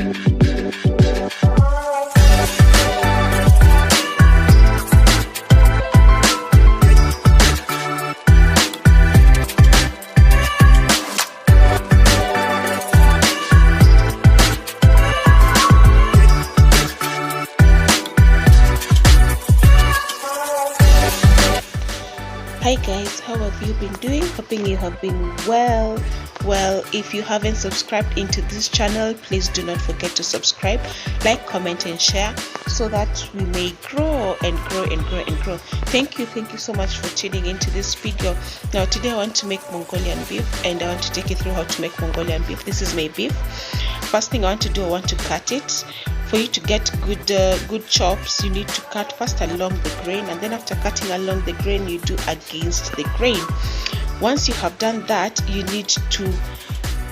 Hi guys, how have you been doing? Hoping you have been well. If you haven't subscribed into this channel, please do not forget to subscribe, like, comment and share so that we may grow and grow and grow and grow. Thank you so much for tuning into this video. Now today I want to make Mongolian beef, and I want to take you through how to make Mongolian beef. This is my beef. First thing I want to do, I want to cut it. For you to get good chops, you need to cut first along the grain, and then after cutting along the grain, you do against the grain. Once you have done that, you need to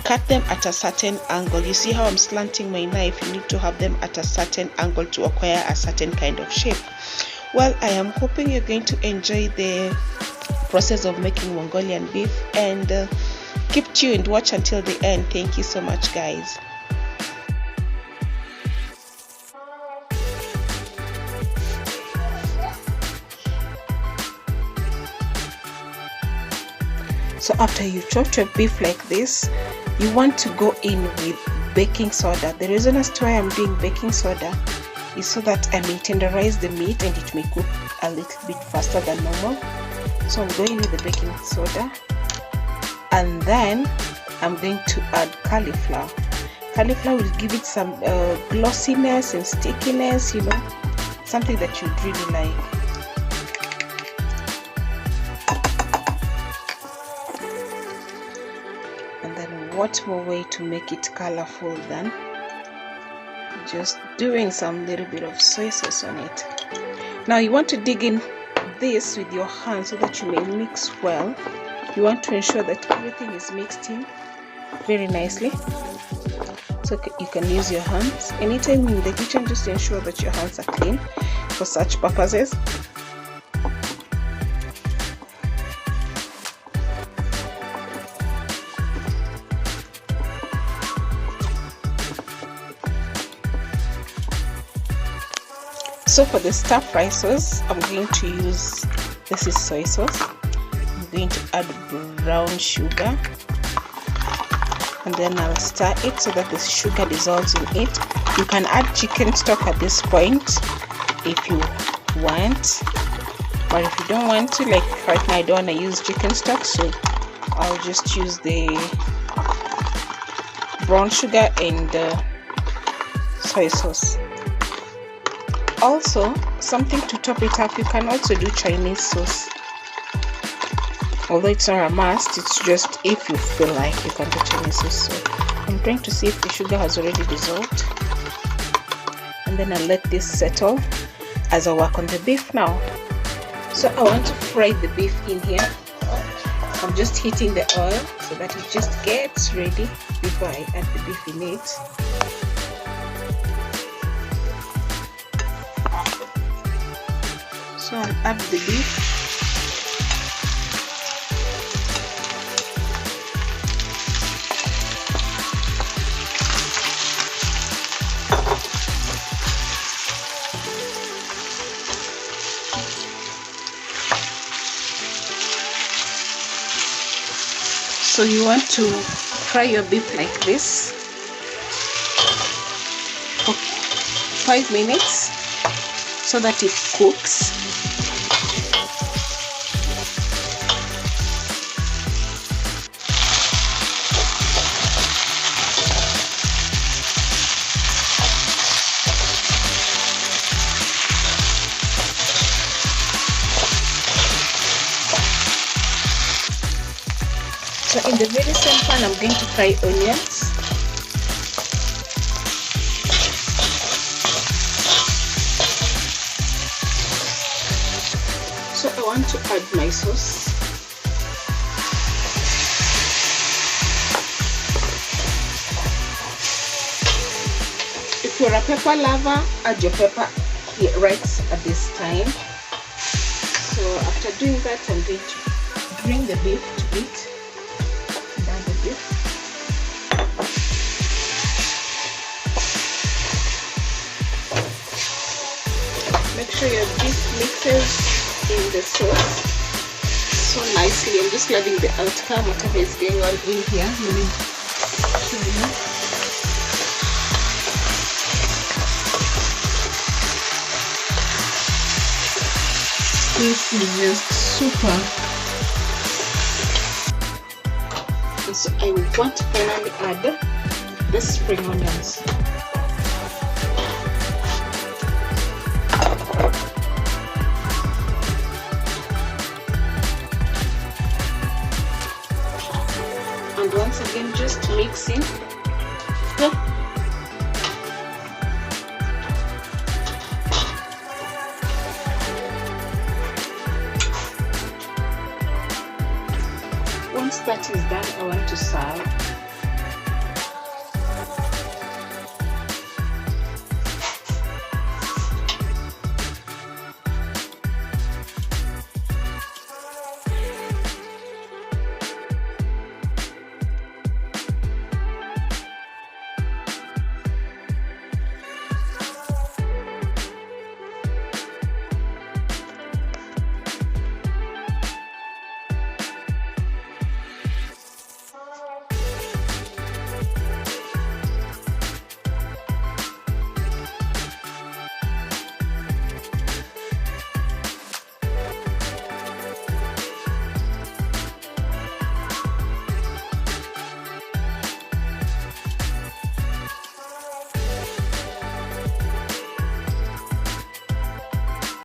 cut them at a certain angle. You see how I'm slanting my knife? You need to have them at a certain angle to acquire a certain kind of shape. Well, I am hoping you're going to enjoy the process of making Mongolian beef, and keep tuned, watch until the end. Thank you so much guys. So after you chop your beef like this, you want to go in with baking soda. The reason as to why I'm doing baking soda is so that I may tenderize the meat and it may cook a little bit faster than normal. So I'm going with the baking soda, and then I'm going to add cauliflower. Cauliflower will give it some glossiness and stickiness, you know, something that you'd really like. What more way to make it colorful than just doing some little bit of soy sauce on it. Now you want to dig in this with your hands so that you may mix well. You want to ensure that everything is mixed in very nicely, so you can use your hands. Anytime in the kitchen, just ensure that your hands are clean for such purposes. So for the stir fry sauce, I'm going to use, this is soy sauce. I'm going to add brown sugar, and then I'll stir it so that the sugar dissolves in it. You can add chicken stock at this point if you want, but if you don't want to, like right now I don't want to use chicken stock, so I'll just use the brown sugar and soy sauce. Also, something to top it up, you can also do Chinese sauce. Although it's not a must, it's just if you feel like you can do Chinese sauce. So I'm trying to see if the sugar has already dissolved, and then I'll let this settle as I work on the beef now. So I want to fry the beef in here. I'm just heating the oil so that it just gets ready before I add the beef in it. So I'll add the beef. So you want to fry your beef like this for 5 minutes so that it cooks. So in the very same pan, I'm going to fry onions. So I want to add my sauce. If you're a pepper lover, add your pepper here right at this time. So after doing that, I'm going to bring the beef to it. sure your beef mixes in the sauce so nicely. I'm just loving the outcome, whatever is going on in here. Let me show you. This is just super. And so I want to finally add the spring onions. And once again, just mixing. Once that is done, I want to serve.